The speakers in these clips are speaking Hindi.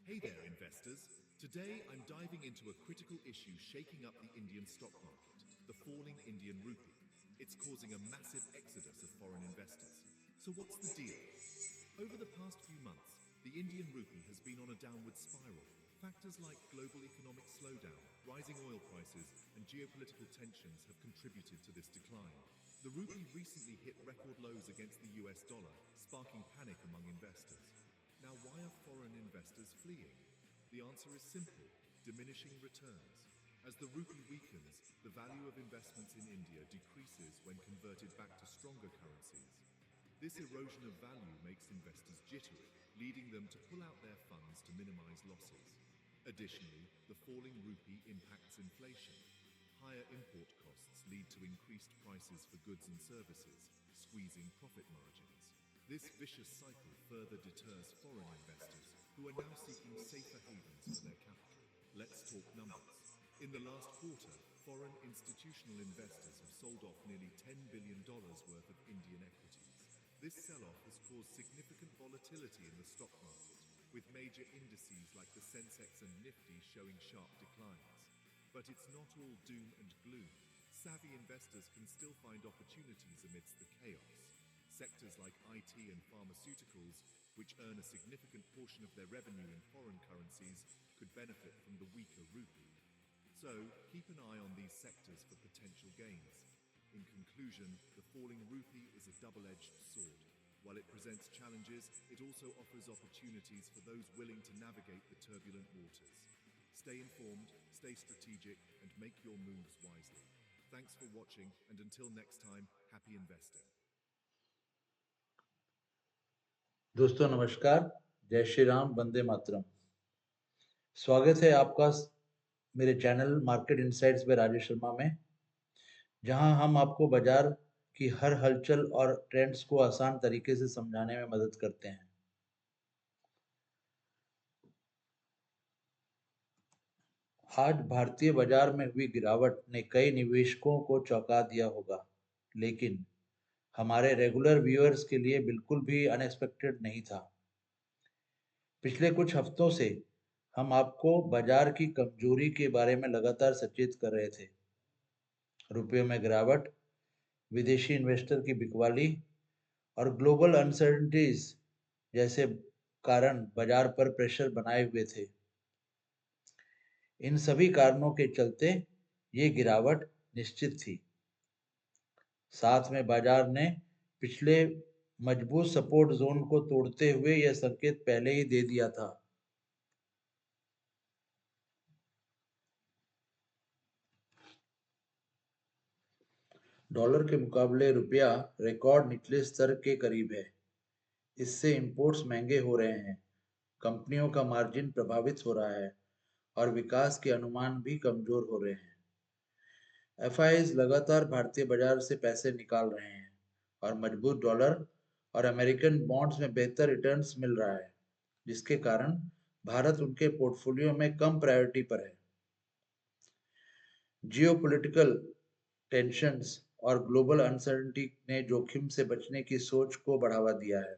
Hey there, investors. Today I'm diving into a critical issue shaking up the Indian stock market, the falling Indian rupee. It's causing a massive exodus of foreign investors. So, what's the deal? Over the past few months, the Indian rupee has been on a downward spiral. Factors like global economic slowdown, rising oil prices, and geopolitical tensions have contributed to this decline. The rupee recently hit record lows against the US dollar, sparking panic among investors. Now, why are foreign investors fleeing? The answer is simple: diminishing returns. As the rupee weakens, the value of investments in India decreases when converted back to stronger currencies. This erosion of value makes investors jittery, leading them to pull out their funds to minimize losses. Additionally, the falling rupee impacts inflation. Higher import costs lead to increased prices for goods and services, squeezing profit margins. This vicious cycle further deters foreign investors, who are now seeking safer havens for their capital. Let's talk numbers. In the last quarter, foreign institutional investors have sold off nearly $10 billion worth of Indian equities. This sell-off has caused significant volatility in the stock market, with major indices like the Sensex and Nifty showing sharp declines. But it's not all doom and gloom. Savvy investors can still find opportunities amidst the chaos. Sectors like IT and pharmaceuticals, which earn a significant portion of their revenue in foreign currencies, could benefit from the weaker rupee. So, keep an eye on these sectors for potential gains. In conclusion, the falling rupee is a double-edged sword. While it presents challenges, it also offers opportunities for those willing to navigate the turbulent waters. Stay informed, stay strategic, and make your moves wisely. Thanks for watching, and until next time, happy investing. दोस्तों नमस्कार, जय श्री राम, वंदे मातरम। स्वागत है आपका मेरे चैनल मार्केट इनसाइट्स में राजेश शर्मा में, जहां हम आपको बाजार की हर हलचल और ट्रेंड्स को आसान तरीके से समझाने में मदद करते हैं। आज भारतीय बाजार में हुई गिरावट ने कई निवेशकों को चौंका दिया होगा, लेकिन हमारे रेगुलर व्यूअर्स के लिए बिल्कुल भी अनएक्सपेक्टेड नहीं था। पिछले कुछ हफ्तों से हम आपको बाजार की कमजोरी के बारे में लगातार सचेत कर रहे थे। रुपये में गिरावट, विदेशी इन्वेस्टर की बिकवाली और ग्लोबल अनसर्टेनिटीज जैसे कारण बाजार पर प्रेशर बनाए हुए थे। इन सभी कारणों के चलते ये गिरावट निश्चित थी। साथ में बाजार ने पिछले मजबूत सपोर्ट जोन को तोड़ते हुए यह संकेत पहले ही दे दिया था। डॉलर के मुकाबले रुपया रिकॉर्ड निचले स्तर के करीब है। इससे इंपोर्ट्स महंगे हो रहे हैं, कंपनियों का मार्जिन प्रभावित हो रहा है और विकास के अनुमान भी कमजोर हो रहे हैं। एफआईआईज लगातार भारतीय बाजार से पैसे निकाल रहे हैं और मजबूत डॉलर और अमेरिकन बॉन्ड्स में बेहतर रिटर्न्स मिल रहा है, जिसके कारण भारत उनके पोर्टफोलियो में कम प्रायोरिटी पर है। जियोपॉलिटिकल टेंशन्स और ग्लोबल अनसर्टेनिटी ने जोखिम से बचने की सोच को बढ़ावा दिया है।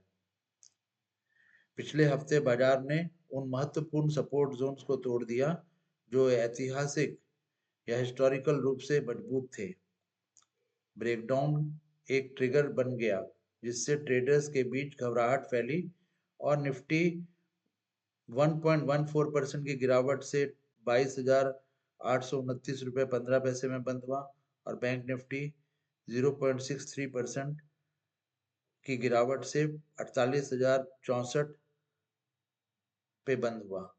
पिछले हफ्ते बाजार ने उन महत्वपूर्ण सपोर्ट जोन्स को तोड़ दिया जो ऐतिहासिक या हिस्टोरिकल रूप से मजबूत थे। ब्रेकडाउन एक ट्रिगर बन गया जिससे ट्रेडर्स के बीच घबराहट फैली और निफ्टी 1.14% की गिरावट से 22,829 रुपये 15 पैसे में बंद हुआ और बैंक निफ्टी 0.63% की गिरावट से 48,064 पे बंद हुआ।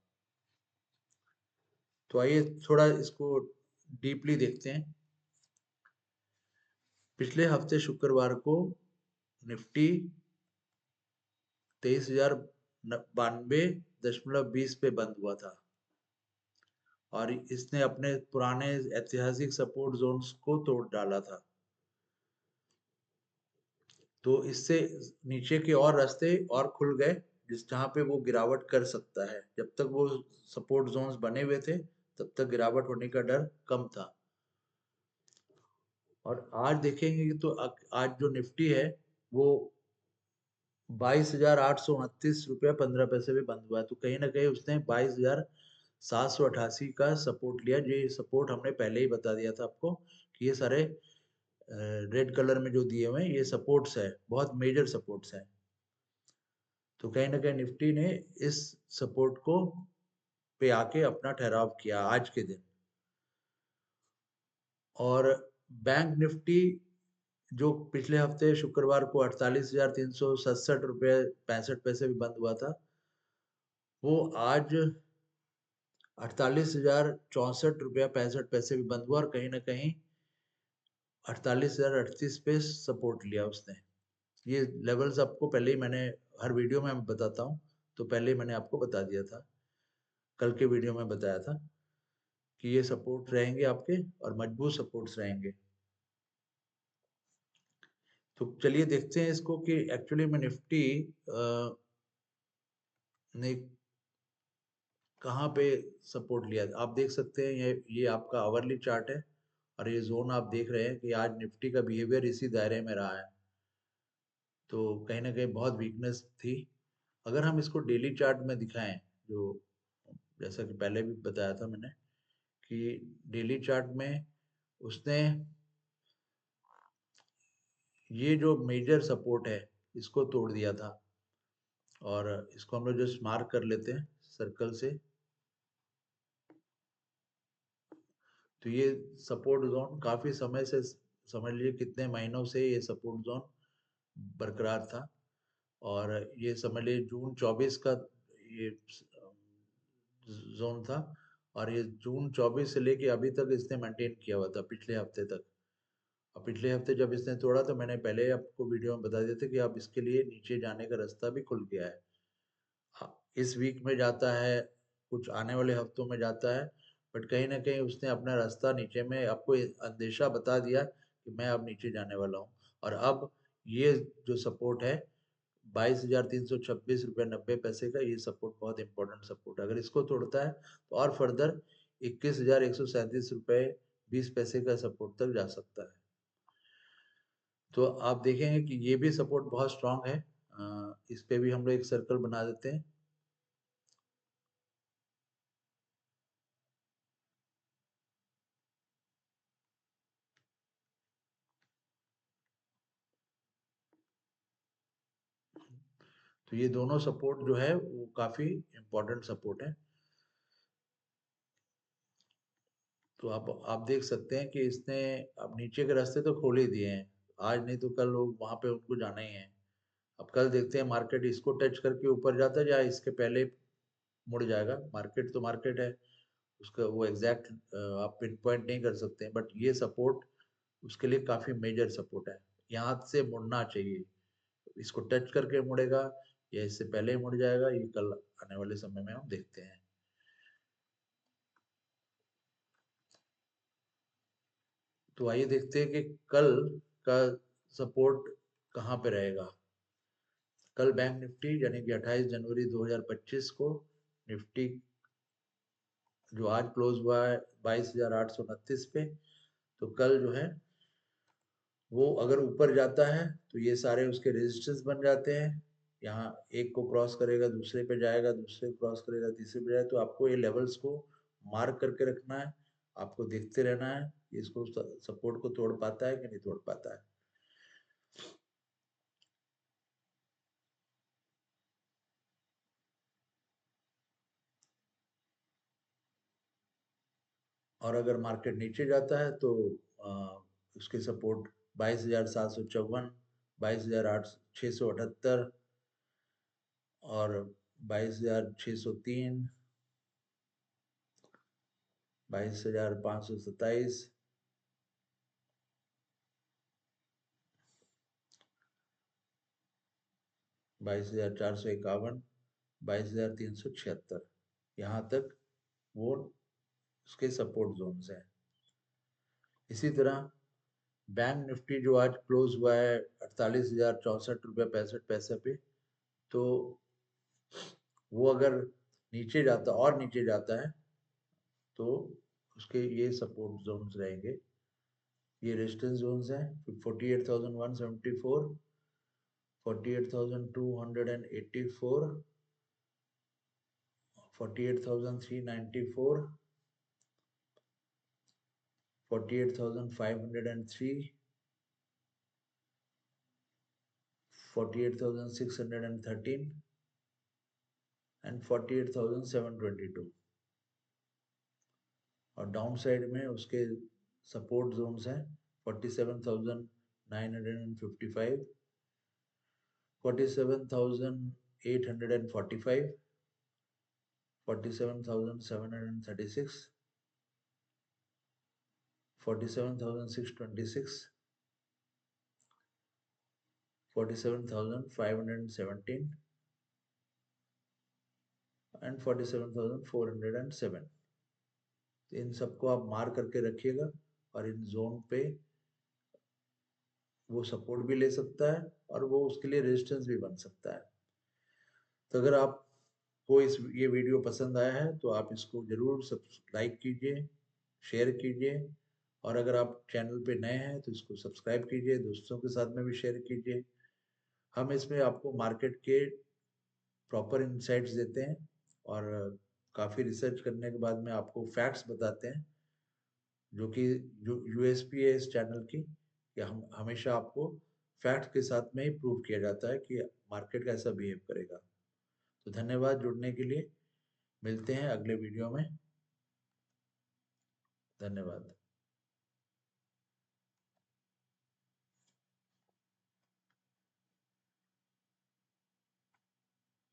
तो आइए थोड़ा इसको डीपली देखते हैं। पिछले हफ्ते शुक्रवार को निफ्टी 23,092.20 पे बंद हुआ था और इसने अपने पुराने ऐतिहासिक सपोर्ट जोन्स को तोड़ डाला था। तो इससे नीचे के और रास्ते और खुल गए जहां पे वो गिरावट कर सकता है। जब तक वो सपोर्ट जोन्स बने हुए थे तब तक गिरावट होने का डर कम था। और आज देखेंगे कि तो आज जो निफ्टी है वो 22,829.15 भी बंद हुआ है। तो कहीं ना कहीं उसने 22,788 का सपोर्ट लिया। ये सपोर्ट हमने पहले ही बता दिया था आपको कि ये सारे रेड कलर में जो दिए हुए हैं ये सपोर्ट्स है, बहुत मेजर सपोर्ट्स हैं। तो कहीं ना कहीं निफ्टी ने इस सपोर्ट को पे आके अपना ठहराव किया आज के दिन। और बैंक निफ्टी जो पिछले हफ्ते शुक्रवार को 48,367 रुपये 65 पैसे भी बंद हुआ था, वो आज 48,064 रुपया 65 पैसे भी बंद हुआ और कहीं ना कहीं 48,038 पे सपोर्ट लिया उसने। ये लेवल्स आपको पहले ही मैंने हर वीडियो में बताता हूँ, तो पहले ही मैंने आपको बता दिया था, कल के वीडियो में बताया था कि ये सपोर्ट रहेंगे आपके और मजबूत सपोर्ट्स रहेंगे। तो चलिए देखते हैं इसको कि एक्चुअली में निफ्टी ने कहाँ पे सपोर्ट लिया। आप देख सकते हैं ये आपका आवरली चार्ट है और ये जोन आप देख रहे हैं कि आज निफ्टी का बिहेवियर इसी दायरे में रहा है। तो कहीं ना कहीं बहुत वीकनेस थी। अगर हम इसको डेली चार्ट में दिखाएं, जो जैसा कि पहले भी बताया था मैंने कि डेली चार्ट में उसने ये जो मेजर सपोर्ट है इसको तोड़ दिया था। और इसको हम लोग जस्ट मार्क कर लेते हैं सर्कल से। तो ये सपोर्ट जोन काफी समय से, समझ लीजिए कितने महीनों से ये सपोर्ट जोन बरकरार था। और ये समझ लीजिए जून 24 का ये जोन था और ये जून 24 से लेके अभी तक इसने मेंटेन किया हुआ था पिछले हफ्ते तक। और पिछले हफ्ते जब इसने तोड़ा तो मैंने पहले आपको वीडियो में बता दिया था कि अब इसके लिए नीचे जाने का रास्ता भी खुल गया है। इस वीक में जाता है, कुछ आने वाले हफ्तों में जाता है, बट कहीं ना कहीं उसने अपना रास्ता नीचे में आपको अंदेशा बता दिया कि मैं अब नीचे जाने वाला हूँ। और अब ये जो सपोर्ट है 22,326 रुपये 90 पैसे का, ये सपोर्ट बहुत इंपॉर्टेंट सपोर्ट है। अगर इसको तोड़ता है तो और फर्दर 21,137 रुपये 20 पैसे का सपोर्ट तक जा सकता है। तो आप देखेंगे कि ये भी सपोर्ट बहुत स्ट्रांग है। इस पे भी हम लोग एक सर्कल बना देते हैं। तो ये दोनों सपोर्ट जो है वो काफी इम्पोर्टेंट सपोर्ट है। तो आप देख सकते हैं कि इसने अब नीचे के रास्ते तो खोल ही दिए हैं, आज नहीं तो कल लोग वहां पे उनको जाना ही है। अब कल देखते हैं मार्केट इसको टच करके ऊपर जाता है या इसके पहले मुड़ जाएगा। मार्केट तो मार्केट है, उसका वो एग्जैक्ट आप पिन पॉइंट नहीं कर सकते, बट ये सपोर्ट उसके लिए काफी मेजर सपोर्ट है। यहाँ से मुड़ना चाहिए, इसको टच करके मुड़ेगा या इससे पहले ही मुड़ जाएगा, ये कल आने वाले समय में हम देखते हैं। तो आइए देखते हैं कि कल का सपोर्ट कहाँ पे रहेगा। कल बैंक निफ्टी यानी कि 28 जनवरी 2025 को निफ्टी जो आज क्लोज हुआ है 22,829 पे, तो कल जो है वो अगर ऊपर जाता है तो ये सारे उसके रेजिस्टेंस बन जाते हैं। यहाँ एक को क्रॉस करेगा, दूसरे पे जाएगा, दूसरे को क्रॉस करेगा, तीसरे पे जाएगा। तो आपको ये लेवल्स को मार्क करके रखना है, आपको देखते रहना है कि इसको सपोर्ट को तोड़ पाता है कि नहीं तोड़ पाता है। और अगर मार्केट नीचे जाता है तो उसके सपोर्ट 22,754, 22,678 और 22,603, 22,527, 22,451, 22,376, यहाँ तक वो उसके सपोर्ट जोन्स हैं। इसी तरह बैंक निफ्टी जो आज क्लोज हुआ है 48,064 रुपये 65 पैसे पे, तो वो अगर नीचे जाता और नीचे जाता है तो उसके ये सपोर्ट जोन्स रहेंगे। ये रेजिस्टेंस जोन्स हैं 48,174, 48,284, 48,394, 48,503, 48,613 एंड 48,722। और डाउन साइड में उसके सपोर्ट जोन्स हैं 47,955, 47,845, 47,736, 47,626, 47,517 एंड 47,407। इन सबको आप मार्क करके रखिएगा और इन जोन पे वो सपोर्ट भी ले सकता है और वो उसके लिए रेजिस्टेंस भी बन सकता है। तो अगर आपको ये वीडियो पसंद आया है तो आप इसको जरूर लाइक कीजिए, शेयर कीजिए, और अगर आप चैनल पे नए हैं तो इसको सब्सक्राइब कीजिए, दोस्तों के साथ में भी शेयर कीजिए। हम इसमें आपको मार्केट के प्रॉपर इंसाइट्स देते हैं और काफ़ी रिसर्च करने के बाद में आपको फैक्ट्स बताते हैं, जो कि यूएसपी है इस चैनल की, कि हम हमेशा आपको फैक्ट के साथ में ही प्रूव किया जाता है कि मार्केट कैसा बिहेव करेगा। तो धन्यवाद जुड़ने के लिए, मिलते हैं अगले वीडियो में। धन्यवाद।